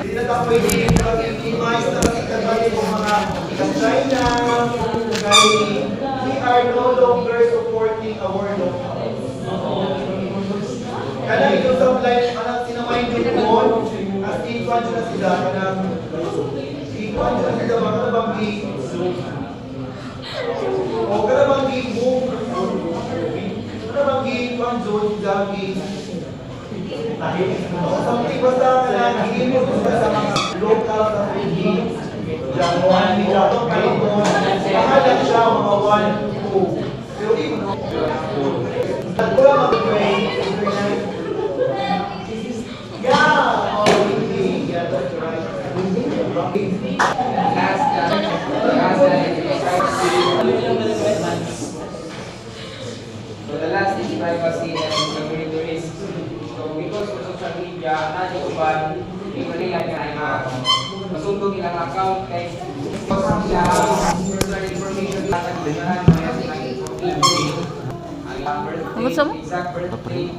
Hindi na tayo pwede mag-optimize na kasi kagaya ng mga China, kay we are no longer supporting our locals. Kaya yung supply, sinamayin yung doon, as in-fund na sila, in-fund na sila, baka na bang o kada bang i-move, kada bang i-fund doon, something basta ka lang, i-move sa mga local na hindi, Januan, Januan, Kalimon, mahalang siya mga 1, 2. Pero di mo na. At ko lang mag-pray. Yeah! Oh, hindi. Yeah, that's right. So the last is privacy and security risk. So because for social media, nani uban, hindi yan kaya masundog ilang account kay siya personal information lang ang dinaan mo yan ang exact birthday